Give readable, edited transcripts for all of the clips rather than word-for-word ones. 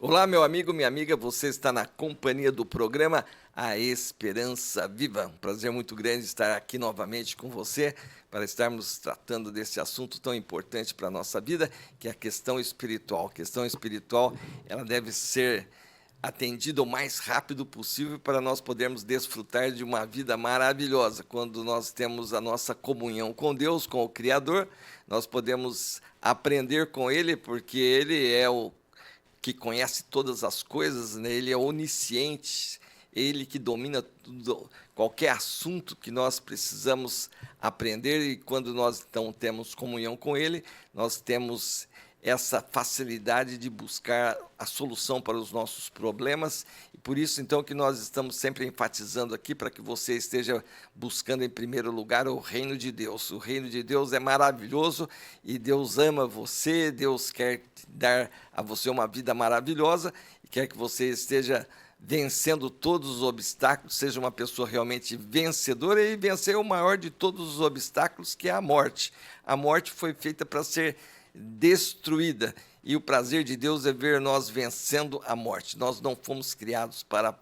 Olá, meu amigo, minha amiga, você está na companhia do programa A Esperança Viva. Um prazer muito grande estar aqui novamente com você para estarmos tratando desse assunto tão importante para a nossa vida, que é a questão espiritual. A questão espiritual, ela deve ser atendida o mais rápido possível para nós podermos desfrutar de uma vida maravilhosa. Quando nós temos a nossa comunhão com Deus, com o Criador, nós podemos aprender com Ele, porque Ele é o que conhece todas as coisas, né? Ele é onisciente, ele que domina tudo, qualquer assunto que nós precisamos aprender, e quando nós então temos comunhão com ele, nós temos essa facilidade de buscar a solução para os nossos problemas, e por isso então que nós estamos sempre enfatizando aqui para que você esteja buscando em primeiro lugar o reino de Deus. O reino de Deus é maravilhoso e Deus ama você, Deus quer dar a você uma vida maravilhosa e quer que você esteja vencendo todos os obstáculos, seja uma pessoa realmente vencedora e vencer o maior de todos os obstáculos, que é a morte. A morte foi feita para ser destruída, e o prazer de Deus é ver nós vencendo a morte. Nós não fomos criados para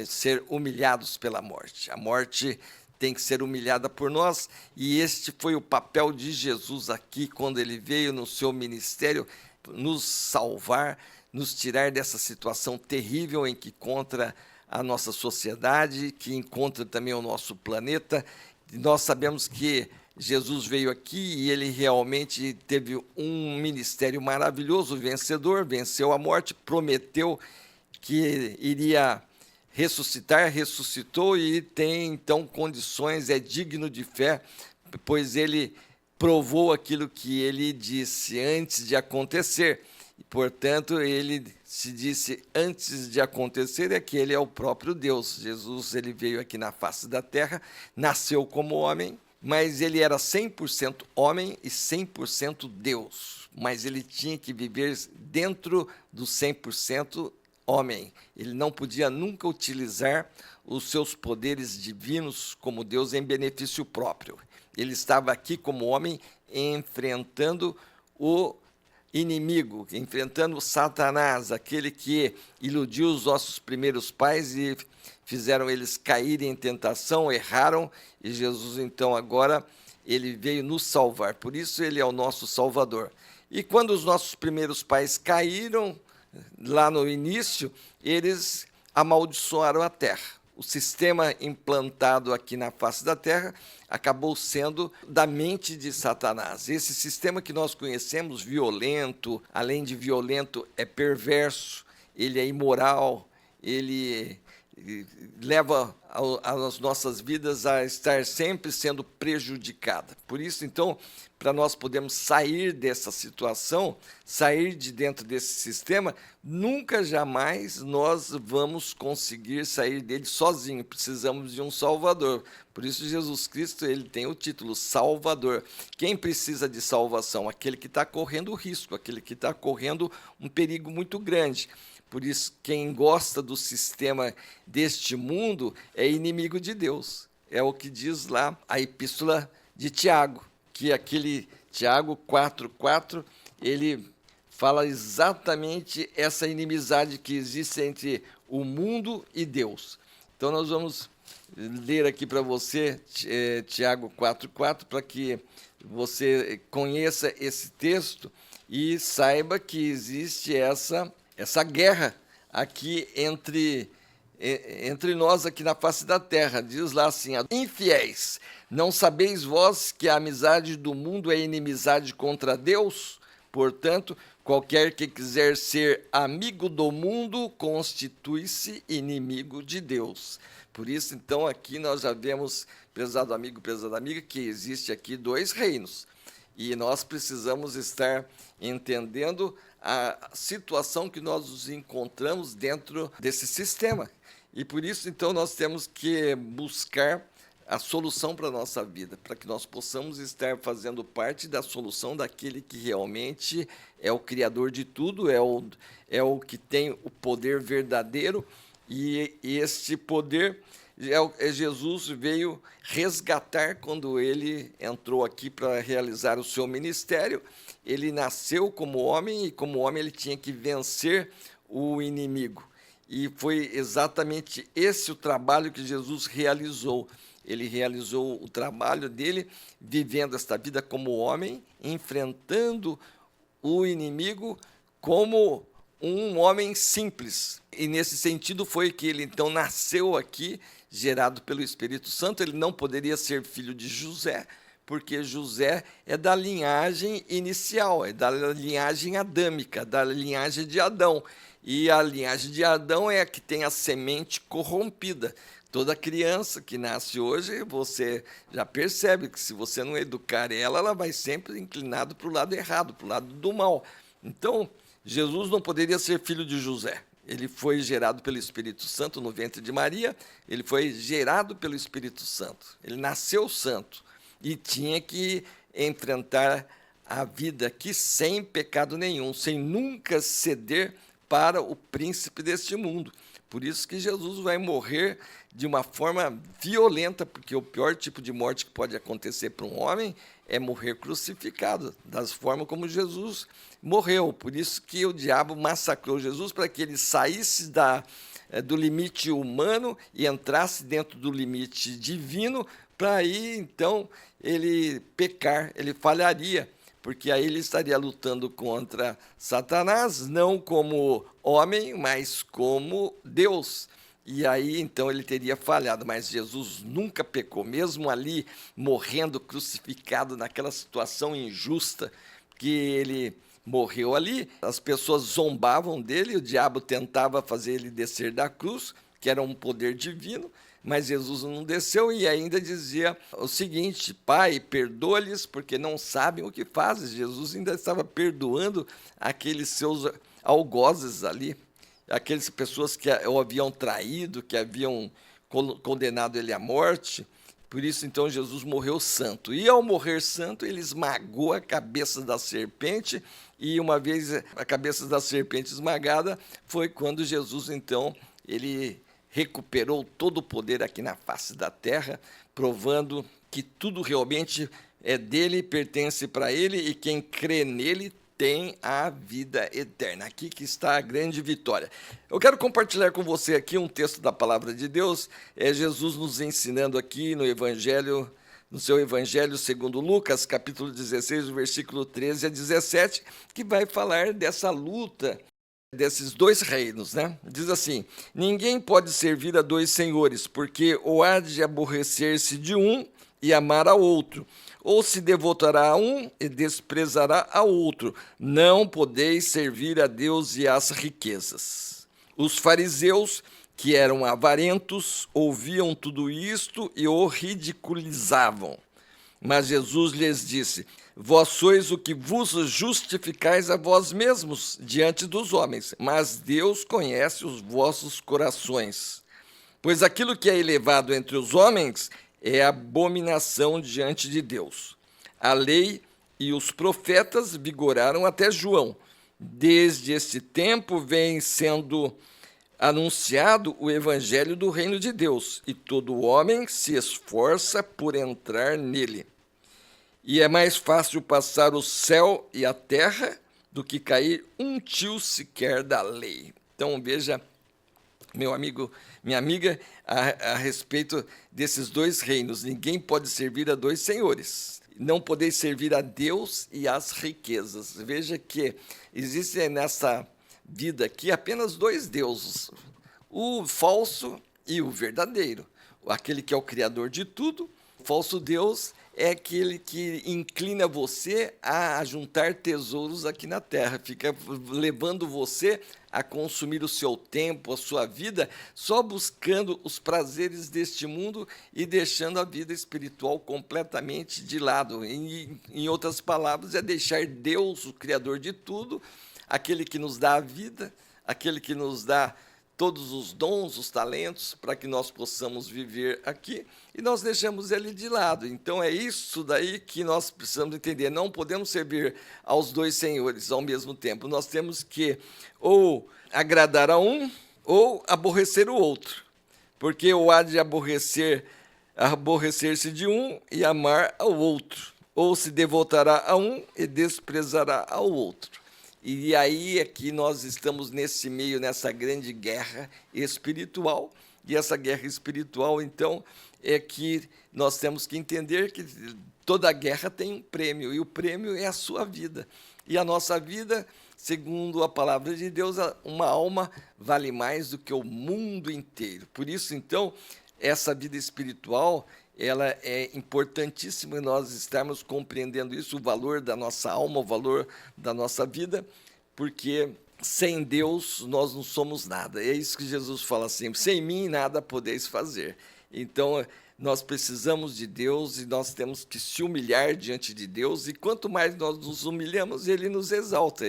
ser humilhados pela morte. A morte tem que ser humilhada por nós, e este foi o papel de Jesus aqui, quando ele veio no seu ministério, nos salvar, nos tirar dessa situação terrível em que encontra a nossa sociedade, que encontra também o nosso planeta. Nós sabemos que Jesus veio aqui e ele realmente teve um ministério maravilhoso, vencedor, venceu a morte, prometeu que iria ressuscitar, ressuscitou e tem então condições, é digno de fé, pois ele provou aquilo que ele disse antes de acontecer. E, portanto, ele se disse antes de acontecer é que ele é o próprio Deus. Jesus, ele veio aqui na face da terra, nasceu como homem, mas ele era 100% homem e 100% Deus. Mas ele tinha que viver dentro do 100% homem. Ele não podia nunca utilizar os seus poderes divinos como Deus em benefício próprio. Ele estava aqui como homem enfrentando o inimigo, enfrentando Satanás, aquele que iludiu os nossos primeiros pais e fizeram eles caírem em tentação, erraram, e Jesus então agora ele veio nos salvar. Por isso ele é o nosso Salvador. E quando os nossos primeiros pais caíram lá no início, eles amaldiçoaram a terra. O sistema implantado aqui na face da terra acabou sendo da mente de Satanás. Esse sistema que nós conhecemos, violento, além de violento, é perverso, ele é imoral, ele leva as nossas vidas a estar sempre sendo prejudicada. Por isso, então, para nós podermos sair dessa situação, sair de dentro desse sistema, nunca jamais nós vamos conseguir sair dele sozinho. Precisamos de um Salvador. Por isso Jesus Cristo, ele tem o título Salvador. Quem precisa de salvação? Aquele que está correndo risco, aquele que está correndo um perigo muito grande. Por isso, quem gosta do sistema deste mundo é inimigo de Deus. É o que diz lá a epístola de Tiago, que aquele Tiago 4,4, ele fala exatamente essa inimizade que existe entre o mundo e Deus. Então nós vamos ler aqui para você Tiago 4,4, para que você conheça esse texto e saiba que existe essa guerra aqui entre nós aqui na face da terra. Diz lá assim: infiéis, não sabeis vós que a amizade do mundo é inimizade contra Deus? Portanto, qualquer que quiser ser amigo do mundo constitui-se inimigo de Deus. Por isso, então, aqui nós já vemos, prezado amigo, prezada amiga, que existe aqui dois reinos. E nós precisamos estar entendendo a situação que nós nos encontramos dentro desse sistema. E por isso, então, nós temos que buscar a solução para a nossa vida, para que nós possamos estar fazendo parte da solução daquele que realmente é o Criador de tudo, é o que tem o poder verdadeiro, e este poder Jesus veio resgatar quando ele entrou aqui para realizar o seu ministério. Ele nasceu como homem, e como homem ele tinha que vencer o inimigo. E foi exatamente esse o trabalho que Jesus realizou. Ele realizou o trabalho dele vivendo esta vida como homem, enfrentando o inimigo como um homem simples. E nesse sentido foi que ele então nasceu aqui, gerado pelo Espírito Santo. Ele não poderia ser filho de José, porque José é da linhagem inicial, é da linhagem adâmica, da linhagem de Adão. E a linhagem de Adão é a que tem a semente corrompida. Toda criança que nasce hoje, você já percebe que se você não educar ela, ela vai sempre inclinada para o lado errado, para o lado do mal. Então, Jesus não poderia ser filho de José. Ele foi gerado pelo Espírito Santo no ventre de Maria, ele foi gerado pelo Espírito Santo. Ele nasceu santo e tinha que enfrentar a vida aqui sem pecado nenhum, sem nunca ceder para o príncipe deste mundo. Por isso que Jesus vai morrer de uma forma violenta, porque o pior tipo de morte que pode acontecer para um homem é morrer crucificado, das formas como Jesus morreu. Por isso que o diabo massacrou Jesus, para que ele saísse do limite humano e entrasse dentro do limite divino, para aí, então, ele pecar, ele falharia, porque aí ele estaria lutando contra Satanás, não como homem, mas como Deus. E aí, então, ele teria falhado, mas Jesus nunca pecou, mesmo ali morrendo crucificado naquela situação injusta que ele morreu ali. As pessoas zombavam dele, o diabo tentava fazer ele descer da cruz, que era um poder divino, mas Jesus não desceu e ainda dizia o seguinte: Pai, perdoa-lhes porque não sabem o que fazem. Jesus ainda estava perdoando aqueles seus algozes ali, aquelas pessoas que o haviam traído, que haviam condenado ele à morte. Por isso, então, Jesus morreu santo. E ao morrer santo, ele esmagou a cabeça da serpente, e uma vez a cabeça da serpente esmagada, foi quando Jesus, então, ele recuperou todo o poder aqui na face da terra, provando que tudo realmente é dele, pertence para ele, e quem crê nele tem a vida eterna. Aqui que está a grande vitória. Eu quero compartilhar com você aqui um texto da palavra de Deus, é Jesus nos ensinando aqui no Evangelho, no seu Evangelho segundo Lucas, capítulo 16, versículo 13 a 17, que vai falar dessa luta desses dois reinos, né? Diz assim: ninguém pode servir a dois senhores, porque ou há de aborrecer-se de um e amar ao outro, ou se devotará a um e desprezará ao outro. Não podeis servir a Deus e às riquezas. Os fariseus, que eram avarentos, ouviam tudo isto e o ridiculizavam. Mas Jesus lhes disse: vós sois o que vos justificais a vós mesmos diante dos homens, mas Deus conhece os vossos corações. Pois aquilo que é elevado entre os homens é abominação diante de Deus. A lei e os profetas vigoraram até João. Desde esse tempo vem sendo anunciado o evangelho do reino de Deus, e todo homem se esforça por entrar nele. E é mais fácil passar o céu e a terra do que cair um tio sequer da lei. Então veja, meu amigo, minha amiga, a respeito desses dois reinos. Ninguém pode servir a dois senhores. Não podeis servir a Deus e às riquezas. Veja que existem nessa vida aqui apenas dois deuses: o falso e o verdadeiro. Aquele que é o criador de tudo. O falso Deus é aquele que inclina você a juntar tesouros aqui na terra, fica levando você a consumir o seu tempo, a sua vida, só buscando os prazeres deste mundo e deixando a vida espiritual completamente de lado. Em outras palavras, é deixar Deus, o Criador de tudo, aquele que nos dá a vida, aquele que nos dá todos os dons, os talentos, para que nós possamos viver aqui, e nós deixamos ele de lado. Então é isso daí que nós precisamos entender. Não podemos servir aos dois senhores ao mesmo tempo. Nós temos que ou agradar a um ou aborrecer o outro, porque ou há de aborrecer-se de um e amar ao outro, ou se devotará a um e desprezará ao outro. E aí é que nós estamos nesse meio, nessa grande guerra espiritual. E essa guerra espiritual, então, é que nós temos que entender que toda guerra tem um prêmio, e o prêmio é a sua vida. E a nossa vida, segundo a palavra de Deus, uma alma vale mais do que o mundo inteiro. Por isso, então, essa vida espiritual, ela é importantíssima nós estarmos compreendendo isso, o valor da nossa alma, o valor da nossa vida, porque sem Deus nós não somos nada. É isso que Jesus fala sempre: sem mim nada podeis fazer. Então, nós precisamos de Deus e nós temos que se humilhar diante de Deus, e quanto mais nós nos humilhamos, Ele nos exalta.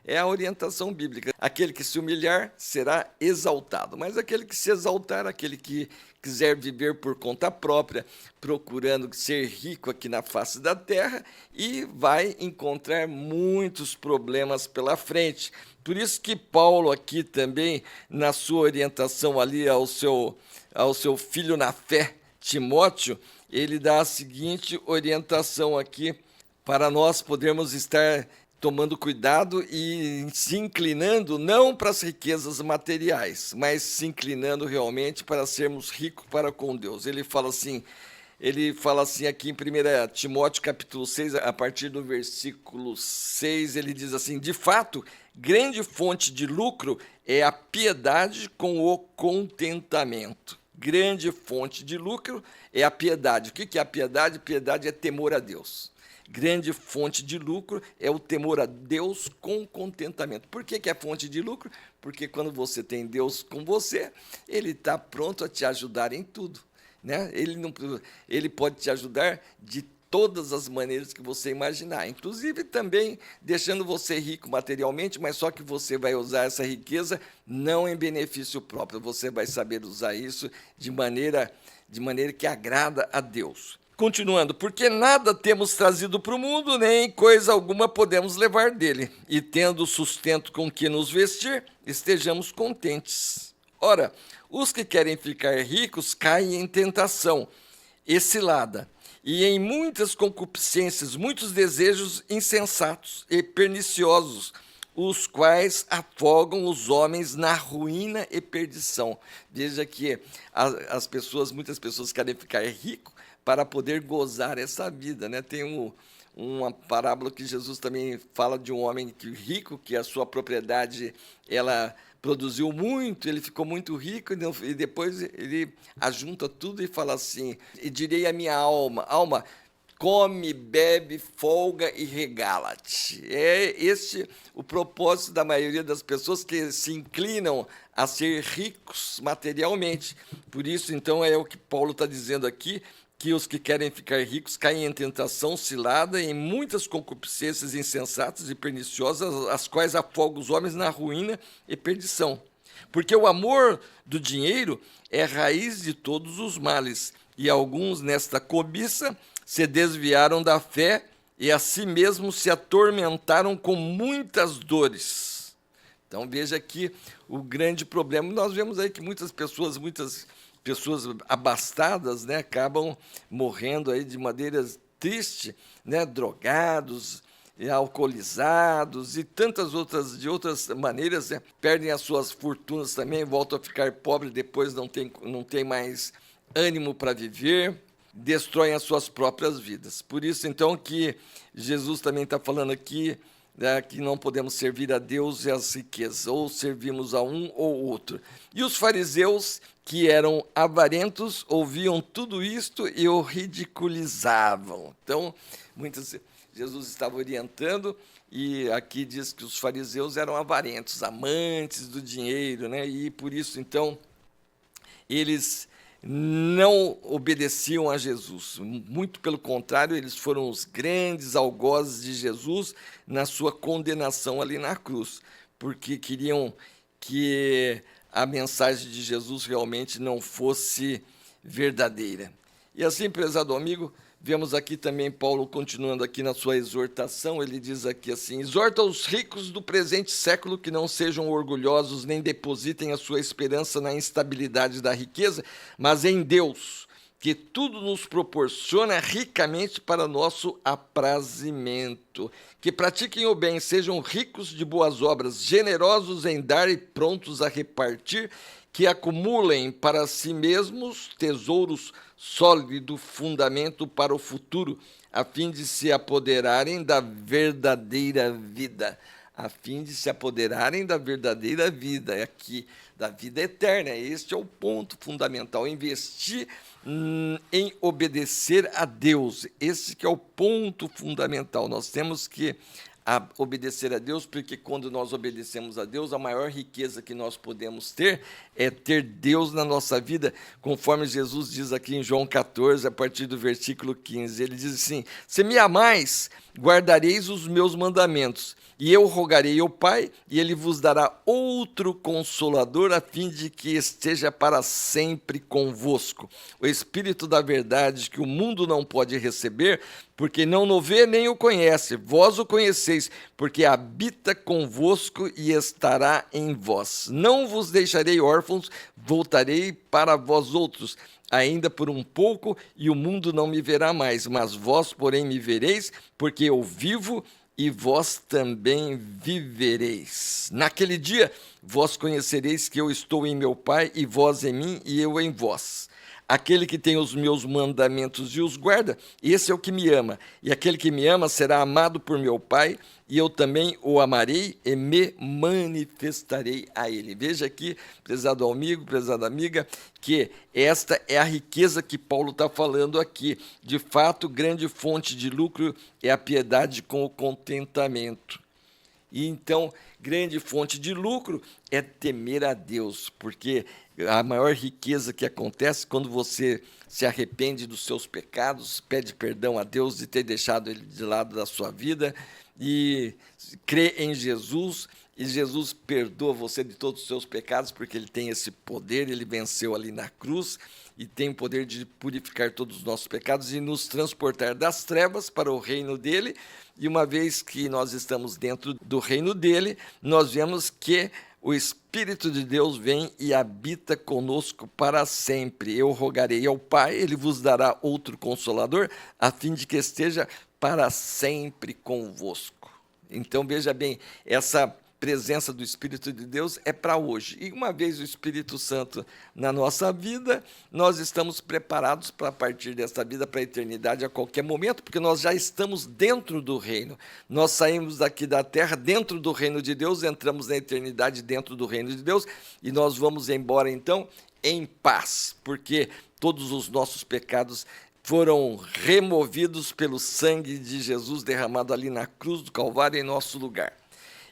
É a orientação bíblica. Aquele que se humilhar será exaltado, mas aquele que se exaltar, aquele que quiser viver por conta própria, procurando ser rico aqui na face da terra, e vai encontrar muitos problemas pela frente. Por isso que Paulo aqui também, na sua orientação ali ao seu filho na fé, Timóteo, ele dá a seguinte orientação aqui, para nós podermos estar tomando cuidado e se inclinando não para as riquezas materiais, mas se inclinando realmente para sermos ricos para com Deus. Ele fala assim aqui em 1 Timóteo capítulo 6, a partir do versículo 6, ele diz assim: de fato, grande fonte de lucro é a piedade com o contentamento. Grande fonte de lucro é a piedade. O que é a piedade? Piedade é temor a Deus. Grande fonte de lucro é o temor a Deus com contentamento. Por que é fonte de lucro? Porque quando você tem Deus com você, Ele está pronto a te ajudar em tudo, né? Ele pode te ajudar de todas as maneiras que você imaginar, inclusive também deixando você rico materialmente, mas só que você vai usar essa riqueza não em benefício próprio, você vai saber usar isso de maneira que agrada a Deus. Continuando, porque nada temos trazido para o mundo, nem coisa alguma podemos levar dele, e tendo sustento com que nos vestir, estejamos contentes. Ora, os que querem ficar ricos caem em tentação e cilada, e em muitas concupiscências, muitos desejos insensatos e perniciosos, os quais afogam os homens na ruína e perdição. Veja que muitas pessoas querem ficar ricos para poder gozar essa vida, né? Tem uma parábola que Jesus também fala de um homem rico, que a sua propriedade ela produziu muito, ele ficou muito rico, e depois ele ajunta tudo e fala assim: e direi à minha alma, come, bebe, folga e regala-te. É este o propósito da maioria das pessoas que se inclinam a ser ricos materialmente. Por isso, então, é o que Paulo está dizendo aqui, que os que querem ficar ricos caem em tentação, cilada, em muitas concupiscências insensatas e perniciosas, as quais afogam os homens na ruína e perdição. Porque o amor do dinheiro é raiz de todos os males, e alguns, nesta cobiça, se desviaram da fé e a si mesmos se atormentaram com muitas dores. Então veja aqui o grande problema. Nós vemos aí que muitas pessoas abastadas, né, acabam morrendo aí de maneira triste, né, drogados, alcoolizados e tantas outras maneiras, né, perdem as suas fortunas também, voltam a ficar pobres, depois não tem mais ânimo para viver, destroem as suas próprias vidas. Por isso, então, que Jesus também está falando aqui, né, que não podemos servir a Deus e as riquezas, ou servimos a um ou outro. E os fariseus, que eram avarentos, ouviam tudo isto e o ridiculizavam. Então, Jesus estava orientando, e aqui diz que os fariseus eram avarentos, amantes do dinheiro, né? E por isso, então, eles não obedeciam a Jesus. Muito pelo contrário, eles foram os grandes algozes de Jesus na sua condenação ali na cruz, porque queriam que a mensagem de Jesus realmente não fosse verdadeira. E assim, prezado amigo, vemos aqui também Paulo continuando aqui na sua exortação. Ele diz aqui assim: exorta os ricos do presente século que não sejam orgulhosos, nem depositem a sua esperança na instabilidade da riqueza, mas em Deus, que tudo nos proporciona ricamente para nosso aprazimento. Que pratiquem o bem, sejam ricos de boas obras, generosos em dar e prontos a repartir, que acumulem para si mesmos tesouros sólido fundamento para o futuro, a fim de se apoderarem da verdadeira vida. A fim de se apoderarem da verdadeira vida, aqui, da vida eterna. Este é o ponto fundamental, investir em obedecer a Deus. Esse que é o ponto fundamental. Nós temos que obedecer a Deus, porque quando nós obedecemos a Deus, a maior riqueza que nós podemos ter é ter Deus na nossa vida, conforme Jesus diz aqui em João 14, a partir do versículo 15. Ele diz assim: se me amais, guardareis os meus mandamentos, e eu rogarei ao Pai, e ele vos dará outro Consolador, a fim de que esteja para sempre convosco. O Espírito da verdade, que o mundo não pode receber, porque não o vê nem o conhece. Vós o conheceis, porque habita convosco e estará em vós. Não vos deixarei órfãos, voltarei para vós outros, ainda por um pouco, e o mundo não me verá mais. Mas vós, porém, me vereis, porque eu vivo, e vós também vivereis. Naquele dia, vós conhecereis que eu estou em meu Pai, e vós em mim, e eu em vós. Aquele que tem os meus mandamentos e os guarda, esse é o que me ama. E aquele que me ama será amado por meu Pai, e eu também o amarei e me manifestarei a ele. Veja aqui, prezado amigo, prezada amiga, que esta é a riqueza que Paulo está falando aqui. De fato, grande fonte de lucro é a piedade com o contentamento. E então, grande fonte de lucro é temer a Deus, porque a maior riqueza que acontece quando você se arrepende dos seus pecados, pede perdão a Deus de ter deixado ele de lado da sua vida e crê em Jesus, e Jesus perdoa você de todos os seus pecados, porque ele tem esse poder, ele venceu ali na cruz e tem o poder de purificar todos os nossos pecados e nos transportar das trevas para o reino dele. E uma vez que nós estamos dentro do reino dele, nós vemos que o Espírito de Deus vem e habita conosco para sempre. Eu rogarei ao Pai, ele vos dará outro Consolador, a fim de que esteja para sempre convosco. Então, veja bem, essa presença do Espírito de Deus é para hoje. E uma vez o Espírito Santo na nossa vida, nós estamos preparados para partir desta vida para a eternidade a qualquer momento, porque nós já estamos dentro do reino. Nós saímos daqui da terra dentro do reino de Deus, entramos na eternidade dentro do reino de Deus, e nós vamos embora então em paz, porque todos os nossos pecados foram removidos pelo sangue de Jesus derramado ali na cruz do Calvário em nosso lugar.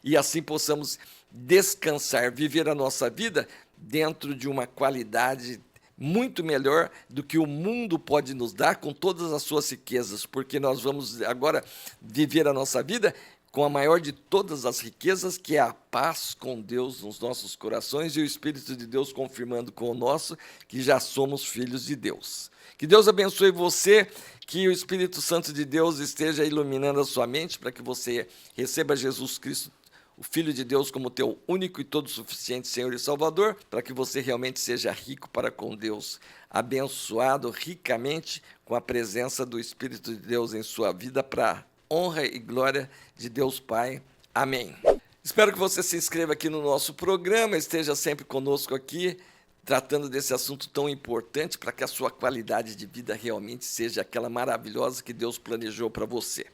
E assim possamos descansar, viver a nossa vida dentro de uma qualidade muito melhor do que o mundo pode nos dar com todas as suas riquezas, porque nós vamos agora viver a nossa vida com a maior de todas as riquezas, que é a paz com Deus nos nossos corações e o Espírito de Deus confirmando com o nosso que já somos filhos de Deus. Que Deus abençoe você, que o Espírito Santo de Deus esteja iluminando a sua mente para que você receba Jesus Cristo, o Filho de Deus, como teu único e todo suficiente Senhor e Salvador, para que você realmente seja rico para com Deus, abençoado ricamente com a presença do Espírito de Deus em sua vida, para honra e glória de Deus Pai. Amém. Espero que você se inscreva aqui no nosso programa, esteja sempre conosco aqui, tratando desse assunto tão importante para que a sua qualidade de vida realmente seja aquela maravilhosa que Deus planejou para você.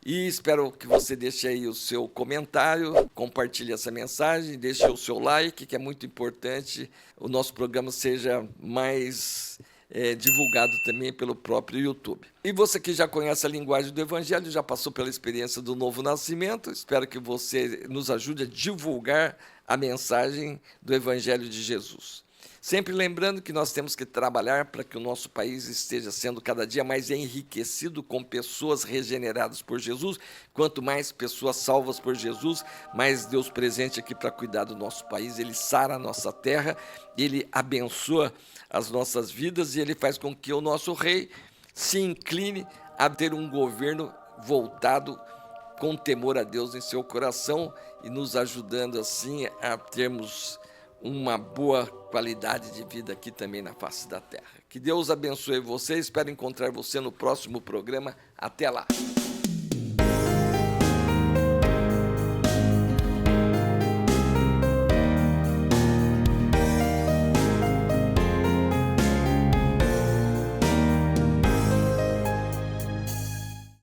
E espero que você deixe aí o seu comentário, compartilhe essa mensagem, deixe o seu like, que é muito importante, o nosso programa seja mais divulgado também pelo próprio YouTube. E você que já conhece a linguagem do Evangelho, já passou pela experiência do novo nascimento, espero que você nos ajude a divulgar a mensagem do Evangelho de Jesus. Sempre lembrando que nós temos que trabalhar para que o nosso país esteja sendo cada dia mais enriquecido com pessoas regeneradas por Jesus. Quanto mais pessoas salvas por Jesus, mais Deus presente aqui para cuidar do nosso país. Ele sara a nossa terra, ele abençoa as nossas vidas e ele faz com que o nosso rei se incline a ter um governo voltado com temor a Deus em seu coração e nos ajudando assim a termos uma boa qualidade de vida aqui também na face da terra. Que Deus abençoe você, espero encontrar você no próximo programa. Até lá!